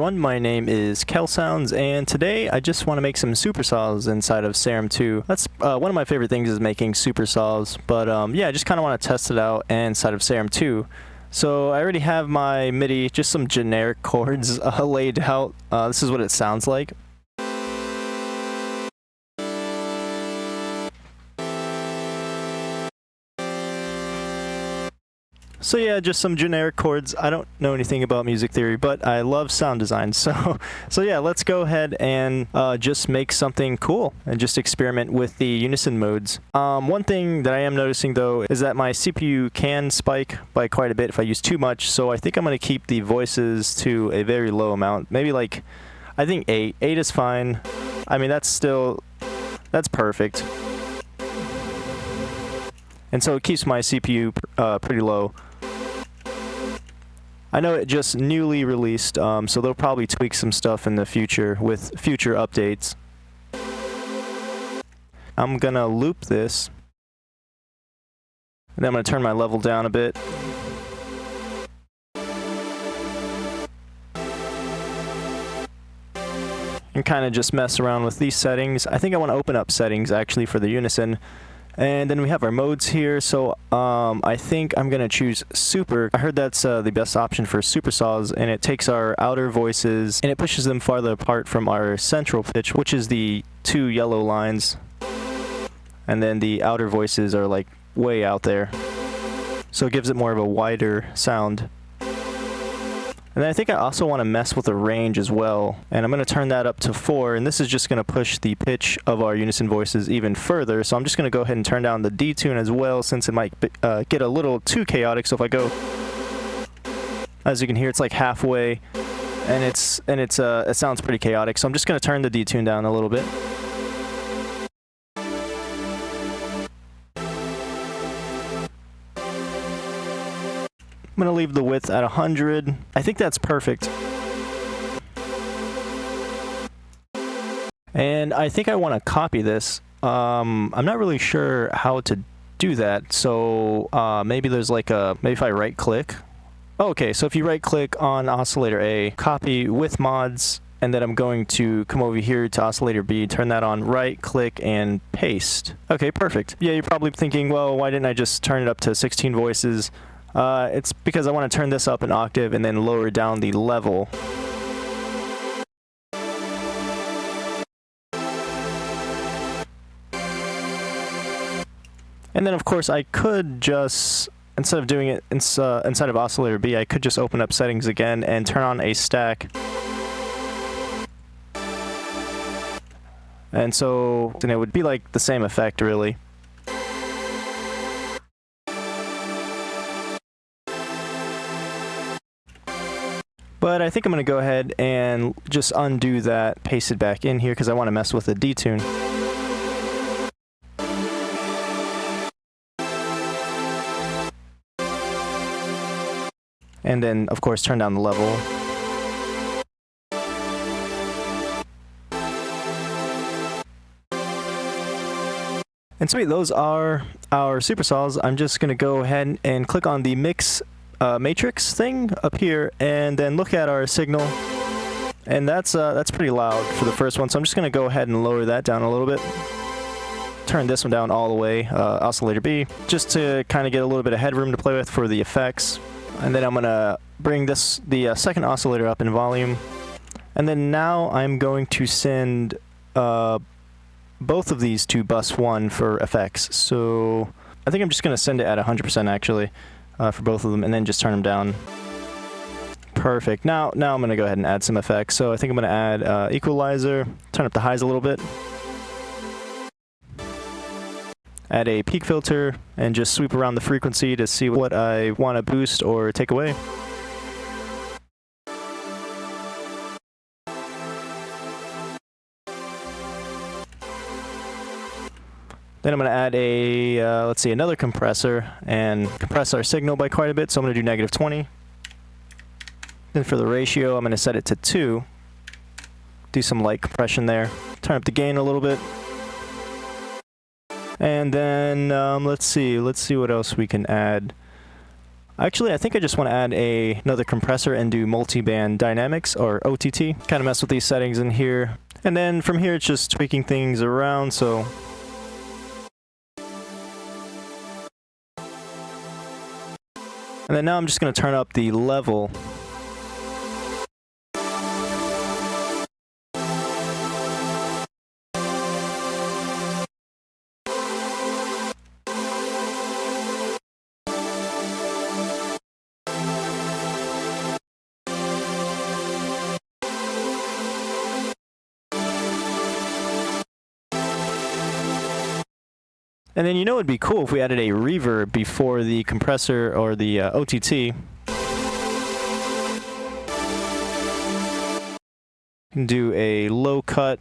everyone, my name is KelSounds, and today I just want to make some supersaws inside of Serum 2. That's one of my favorite things is making supersaws, but yeah, I just kind of want to test it out inside of Serum 2. So I already have my MIDI, just some generic chords laid out. This is what it sounds like. So yeah, just some generic chords. I don't know anything about music theory, but I love sound design. So yeah, let's go ahead and just make something cool and just experiment with the Unison modes. One thing that I am noticing though is that my CPU can spike by quite a bit if I use too much. So I think I'm going to keep the voices to a very low amount. Maybe like, I think 8. 8 is fine. I mean, that's perfect. And so it keeps my CPU pretty low. I know it just newly released, so they'll probably tweak some stuff in the future with future updates. I'm gonna loop this, and then I'm gonna turn my level down a bit. And kind of just mess around with these settings. I think I want to open up settings actually for the Unison. And then we have our modes here, so I think I'm going to choose Super. I heard that's the best option for supersaws, and it takes our outer voices and it pushes them farther apart from our central pitch, which is the 2 yellow lines. And then the outer voices are like way out there. So it gives it more of a wider sound. And then I think I also want to mess with the range as well. And I'm going to turn that up to 4. And this is just going to push the pitch of our Unison voices even further. So I'm just going to go ahead and turn down the detune as well, since it might get a little too chaotic. So if I go, as you can hear, it's like halfway. And it sounds pretty chaotic. So I'm just going to turn the detune down a little bit. I'm going to leave the width at 100. I think that's perfect. And I think I want to copy this. I'm not really sure how to do that. So maybe there's like maybe if I right click. Okay, so if you right click on Oscillator A, copy with mods, and then I'm going to come over here to Oscillator B, turn that on, right click and paste. Okay, perfect. Yeah, you're probably thinking, well, why didn't I just turn it up to 16 voices? It's because I want to turn this up an octave and then lower down the level. And then of course I could just, instead of doing it inside of Oscillator B, I could just open up settings again and turn on a stack. And so then it would be like the same effect really. But I think I'm going to go ahead and just undo that, paste it back in here because I want to mess with the detune. And then, of course, turn down the level. And sweet, those are our supersaws. I'm just going to go ahead and click on the mix matrix thing up here, and then look at our signal, and that's pretty loud for the first one, so I'm just going to go ahead and lower that down a little bit. Turn this one down all the way, Oscillator B, just to kind of get a little bit of headroom to play with for the effects. And then I'm going to bring the second oscillator up in volume, and then now I'm going to send both of these to bus 1 for effects. So I think I'm just going to send it at 100% actually. For both of them, and then just turn them down. Perfect. Now I'm going to go ahead and add some effects. So I think I'm going to add equalizer, turn up the highs a little bit, add a peak filter, and just sweep around the frequency to see what I want to boost or take away. Then I'm going to add a, let's see, another compressor and compress our signal by quite a bit. So I'm going to do -20. Then for the ratio, I'm going to set it to 2. Do some light compression there. Turn up the gain a little bit. And then let's see what else we can add. Actually, I think I just want to add another compressor and do multi-band dynamics, or OTT. Kind of mess with these settings in here. And then from here, it's just tweaking things around, so... And then now I'm just going to turn up the level. And then you know it'd be cool if we added a reverb before the compressor or the OTT. Do a low cut.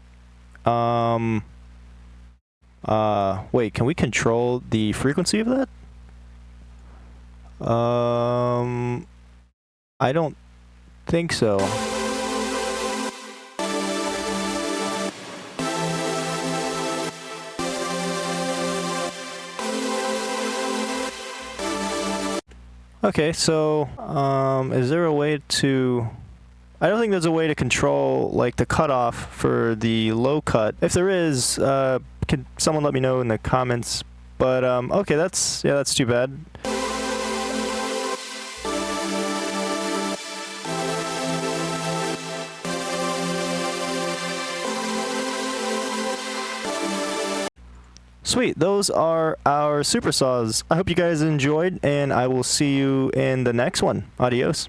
Wait, can we control the frequency of that? I don't think so. Okay, so, is there a way to... I don't think there's a way to control, like, the cutoff for the low cut. If there is, can someone let me know in the comments? But, okay, that's too bad. Sweet, those are our super saws. I hope you guys enjoyed, and I will see you in the next one. Adios.